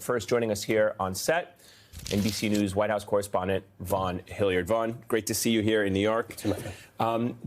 First, joining us here on set, NBC News White House correspondent Vaughn Hilliard. Vaughn, great to see you here in New York.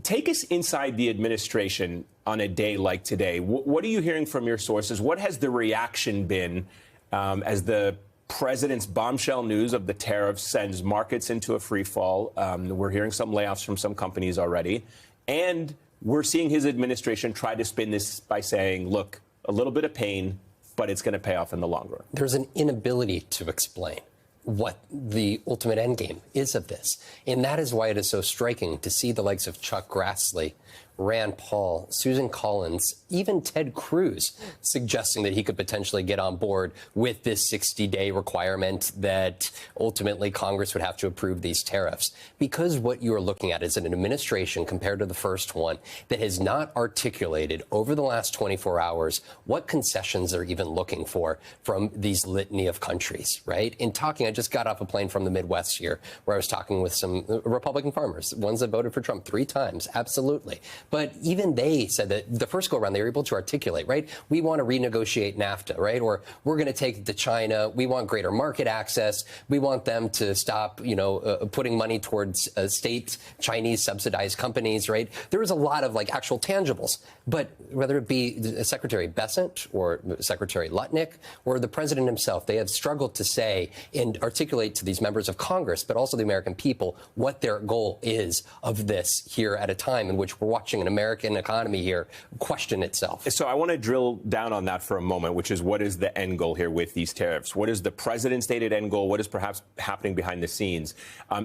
Take us inside the administration on a day like today. What are you hearing from your sources? What has the reaction been as the president's bombshell news of the tariffs sends markets into a free fall? We're hearing some layoffs from some companies already. And we're seeing his administration try to spin this by saying, look, a little bit of pain, but it's going to pay off in the long run. There's an inability to explain what the ultimate end game is of this. And that is why it is so striking to see the likes of Chuck Grassley, Rand Paul, Susan Collins, even Ted Cruz suggesting that he could potentially get on board with this 60-day requirement that ultimately Congress would have to approve these tariffs. Because what you're looking at is an administration compared to the first one that has not articulated over the last 24 hours what concessions they're even looking for from these litany of countries, right? In talking, I just got off a plane from the Midwest here where I was talking with some Republican farmers, ones that voted for Trump 3 times, absolutely. But even they said that the first go-around, they were able to articulate, right? We want to renegotiate NAFTA, right? Or we're going to take it to China. We want greater market access. We want them to stop, putting money towards state Chinese subsidized companies, right? There was a lot of actual tangibles. But whether it be Secretary Bessent or Secretary Lutnick or the president himself, they have struggled to say and articulate to these members of Congress, but also the American people, what their goal is of this here at a time in which we're watching an American economy here question itself. So I want to drill down on that for a moment, which is what is the end goal here with these tariffs? What is the president's stated end goal? What is perhaps happening behind the scenes?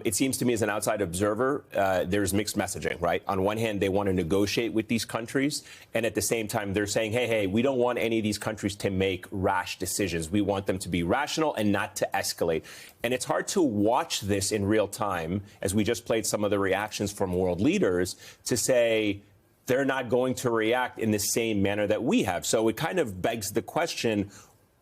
It seems to me as an outside observer, there's mixed messaging, right? On one hand, they want to negotiate with these countries. And at the same time, they're saying, hey, we don't want any of these countries to make rash decisions. We want them to be rational and not to escalate. And it's hard to watch this in real time, as we just played some of the reactions from world leaders, to say they're not going to react in the same manner that we have. So it kind of begs the question,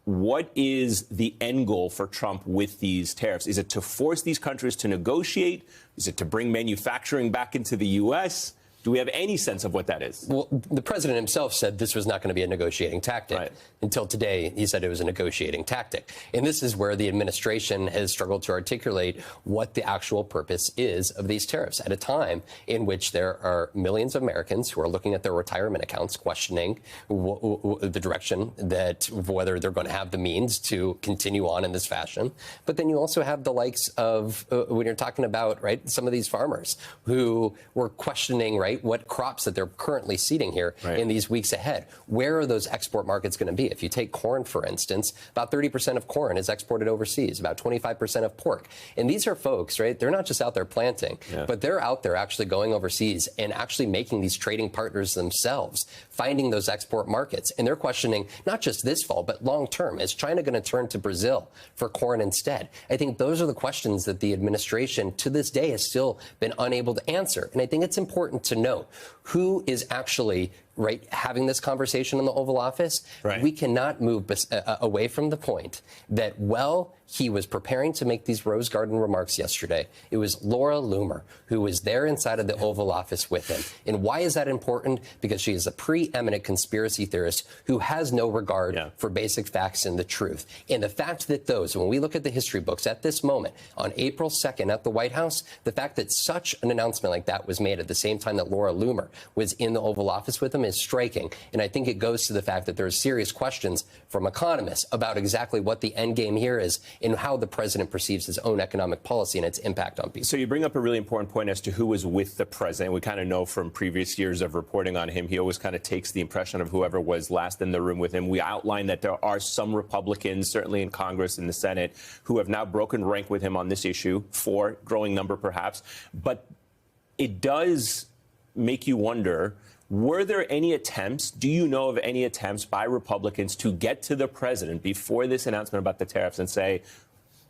what is the end goal for Trump with these tariffs? Is it to force these countries to negotiate? Is it to bring manufacturing back into the U.S.? Do we have any sense of what that is? Well, the president himself said this was not going to be a negotiating tactic. Right. Until today, he said it was a negotiating tactic. And this is where the administration has struggled to articulate what the actual purpose is of these tariffs at a time in which there are millions of Americans who are looking at their retirement accounts, questioning the direction that whether they're going to have the means to continue on in this fashion. But then you also have the likes of when you're talking about, right, some of these farmers who were questioning, right, what crops that they're currently seeding here in these weeks ahead. Where are those export markets going to be? If you take corn, for instance, about 30% of corn is exported overseas, about 25% of pork. And these are folks, right, they're not just out there planting, but they're out there actually going overseas and actually making these trading partners themselves, finding those export markets. And they're questioning not just this fall, but long term. Is China going to turn to Brazil for corn instead? I think those are the questions that the administration to this day has still been unable to answer. And I think it's important to note who is actually having this conversation in the Oval Office. We cannot move away from the point that, he was preparing to make these Rose Garden remarks yesterday. It was Laura Loomer who was there inside of the Oval Office with him. And why is that important? Because she is a preeminent conspiracy theorist who has no regard for basic facts and the truth. And the fact that when we look at the history books at this moment, on April 2nd at the White House, the fact that such an announcement like that was made at the same time that Laura Loomer was in the Oval Office with him is striking. And I think it goes to the fact that there are serious questions from economists about exactly what the end game here is and how the president perceives his own economic policy and its impact on people. So you bring up a really important point as to who was with the president. We kind of know from previous years of reporting on him, he always kind of takes the impression of whoever was last in the room with him. We outlined that there are some Republicans, certainly in Congress and the Senate, who have now broken rank with him on this issue, 4, growing number perhaps. But it does make you wonder, were there any attempts, do you know of any attempts by Republicans to get to the president before this announcement about the tariffs and say,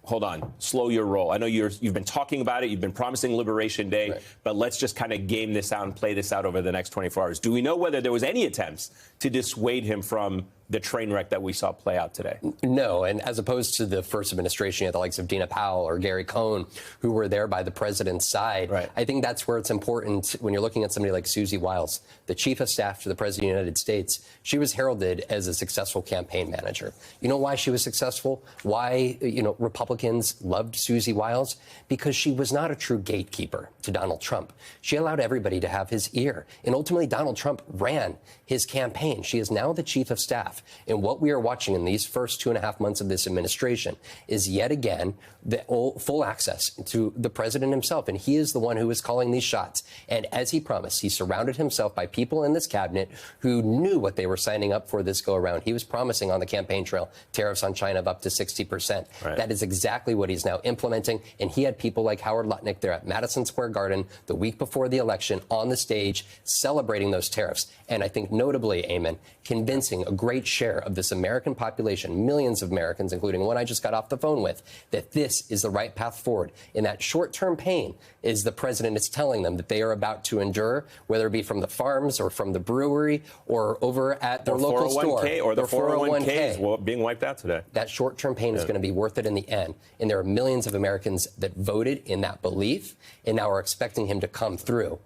hold on, slow your roll? I know you've been talking about it, you've been promising Liberation Day, but let's just kind of game this out and play this out over the next 24 hours. Do we know whether there was any attempts to dissuade him from the train wreck that we saw play out today. No, and as opposed to the first administration, you had the likes of Dina Powell or Gary Cohn, who were there by the president's side. Right. I think that's where it's important when you're looking at somebody like Susie Wiles, the chief of staff to the president of the United States. She was heralded as a successful campaign manager. You know why she was successful? Why, Republicans loved Susie Wiles? Because she was not a true gatekeeper to Donald Trump. She allowed everybody to have his ear. And ultimately, Donald Trump ran his campaign. She is now the chief of staff. And what we are watching in these first 2.5 months of this administration is yet again the full access to the president himself. And he is the one who is calling these shots. And as he promised, he surrounded himself by people in this cabinet who knew what they were signing up for this go around. He was promising on the campaign trail tariffs on China of up to 60%. Right. That is exactly what he's now implementing. And he had people like Howard Lutnick there at Madison Square Garden the week before the election on the stage celebrating those tariffs. And I think notably, Eamon, convincing a great share of this American population, millions of Americans, including one I just got off the phone with, that this is the right path forward. And that short-term pain is the president is telling them that they are about to endure, whether it be from the farms or from the brewery or over at their local store. Or the 401ks being wiped out today. That short-term pain is going to be worth it in the end. And there are millions of Americans that voted in that belief and now are expecting him to come through.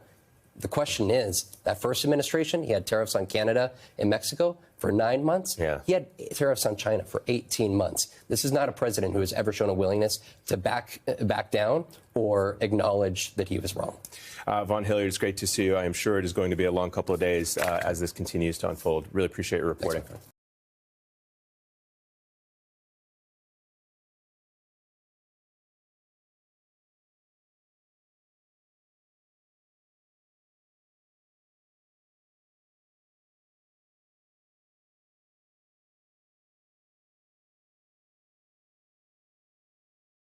The question is, that first administration, he had tariffs on Canada and Mexico for 9 months. Yeah. He had tariffs on China for 18 months. This is not a president who has ever shown a willingness to back down or acknowledge that he was wrong. Vaughn Hilliard, it's great to see you. I am sure it is going to be a long couple of days as this continues to unfold. Really appreciate your reporting. Thanks,